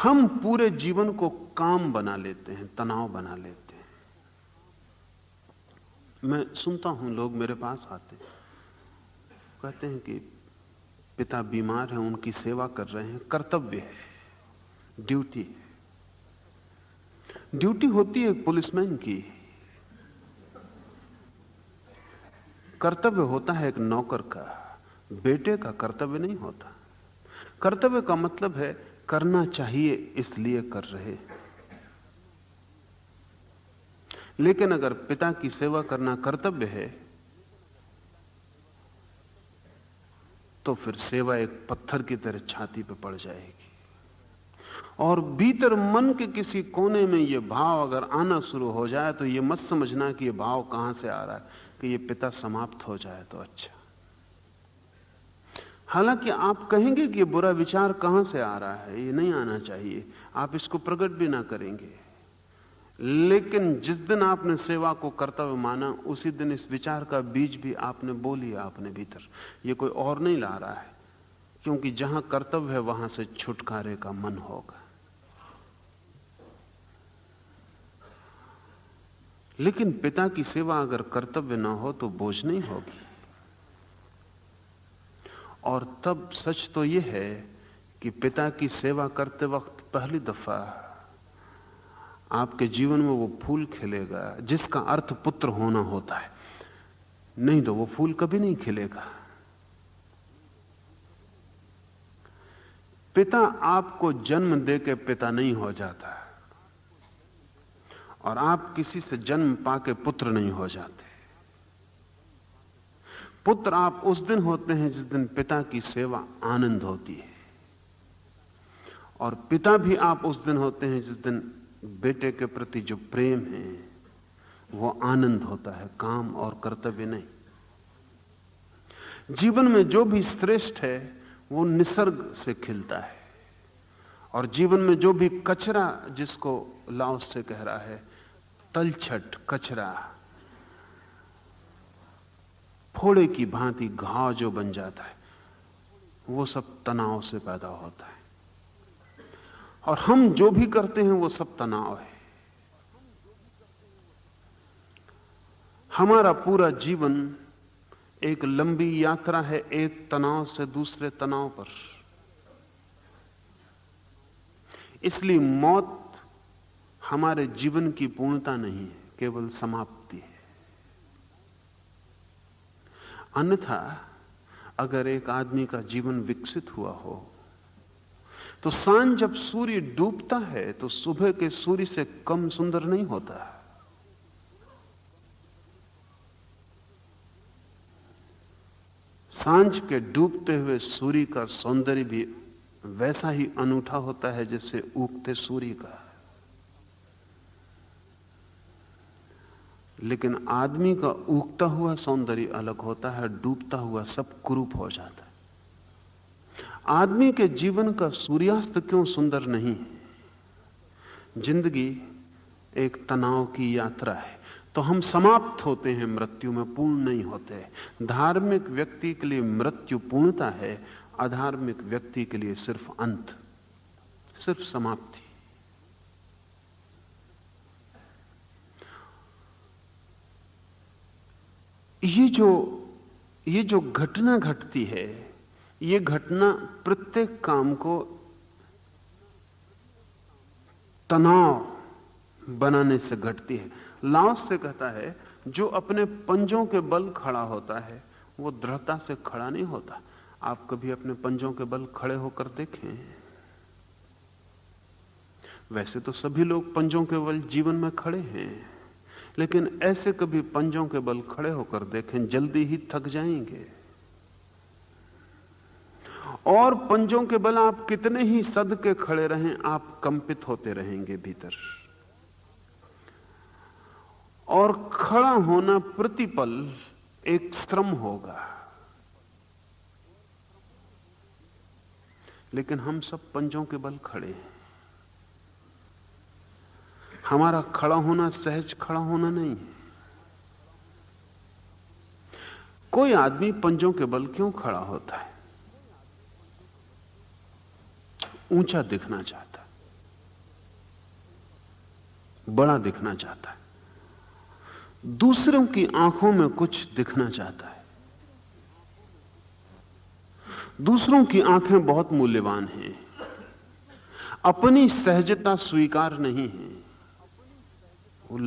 हम पूरे जीवन को काम बना लेते हैं, तनाव बना लेते हैं। मैं सुनता हूं, लोग मेरे पास आते हैं, कहते हैं कि पिता बीमार हैं, उनकी सेवा कर रहे हैं, कर्तव्य है, ड्यूटी है। ड्यूटी होती है पुलिसमैन की, कर्तव्य होता है एक नौकर का, बेटे का कर्तव्य नहीं होता। कर्तव्य का मतलब है करना चाहिए इसलिए कर रहे। लेकिन अगर पिता की सेवा करना कर्तव्य है तो फिर सेवा एक पत्थर की तरह छाती पे पड़ जाएगी। और भीतर मन के किसी कोने में यह भाव अगर आना शुरू हो जाए तो यह मत समझना कि यह भाव कहां से आ रहा है, कि यह पिता समाप्त हो जाए तो अच्छा। हालांकि आप कहेंगे कि यह बुरा विचार कहां से आ रहा है, यह नहीं आना चाहिए, आप इसको प्रकट भी ना करेंगे। लेकिन जिस दिन आपने सेवा को कर्तव्य माना, उसी दिन इस विचार का बीज भी आपने बो लिया अपने भीतर। यह कोई और नहीं ला रहा है, क्योंकि जहां कर्तव्य है वहां से छुटकारे का मन होगा। लेकिन पिता की सेवा अगर कर्तव्य ना हो तो बोझ नहीं होगी। और तब सच तो यह है कि पिता की सेवा करते वक्त पहली दफा आपके जीवन में वो फूल खिलेगा जिसका अर्थ पुत्र होना होता है, नहीं तो वो फूल कभी नहीं खिलेगा। पिता आपको जन्म देके पिता नहीं हो जाता, और आप किसी से जन्म पाके पुत्र नहीं हो जाते। पुत्र आप उस दिन होते हैं जिस दिन पिता की सेवा आनंद होती है, और पिता भी आप उस दिन होते हैं जिस दिन बेटे के प्रति जो प्रेम है वो आनंद होता है, काम और कर्तव्य नहीं। जीवन में जो भी श्रेष्ठ है वो निसर्ग से खिलता है, और जीवन में जो भी कचरा, जिसको लाओस से कह रहा है तलछट कचरा, फोड़े की भांति घाव जो बन जाता है, वो सब तनाव से पैदा होता है। और हम जो भी करते हैं वो सब तनाव है। हमारा पूरा जीवन एक लंबी यात्रा है, एक तनाव से दूसरे तनाव पर। इसलिए मौत हमारे जीवन की पूर्णता नहीं है, केवल समाप्ति है। अन्यथा अगर एक आदमी का जीवन विकसित हुआ हो तो सांझ जब सूर्य डूबता है तो सुबह के सूर्य से कम सुंदर नहीं होता। सांझ के डूबते हुए सूर्य का सौंदर्य भी वैसा ही अनूठा होता है जैसे उगते सूर्य का। लेकिन आदमी का उगता हुआ सौंदर्य अलग होता है, डूबता हुआ सब कुरूप हो जाता है। आदमी के जीवन का सूर्यास्त क्यों सुंदर नहीं है? जिंदगी एक तनाव की यात्रा है, तो हम समाप्त होते हैं मृत्यु में, पूर्ण नहीं होते। धार्मिक व्यक्ति के लिए मृत्यु पूर्णता है, अधार्मिक व्यक्ति के लिए सिर्फ अंत, सिर्फ समाप्ति। ये जो घटना घटती है, ये घटना प्रत्येक काम को तनाव बनाने से घटती है। लाओस से कहता है, जो अपने पंजों के बल खड़ा होता है वो दृढ़ता से खड़ा नहीं होता। आप कभी अपने पंजों के बल खड़े होकर देखें? वैसे तो सभी लोग पंजों के बल जीवन में खड़े हैं, लेकिन ऐसे कभी पंजों के बल खड़े होकर देखें, जल्दी ही थक जाएंगे। और पंजों के बल आप कितने ही सद के खड़े रहें, आप कंपित होते रहेंगे भीतर। और खड़ा होना प्रतिपल एक श्रम होगा। लेकिन हम सब पंजों के बल खड़े हैं। हमारा खड़ा होना सहज खड़ा होना नहीं है। कोई आदमी पंजों के बल क्यों खड़ा होता है? ऊंचा दिखना चाहता, बड़ा दिखना चाहता है, दूसरों की आंखों में कुछ दिखना चाहता है। दूसरों की आंखें बहुत मूल्यवान हैं, अपनी सहजता स्वीकार नहीं है। वो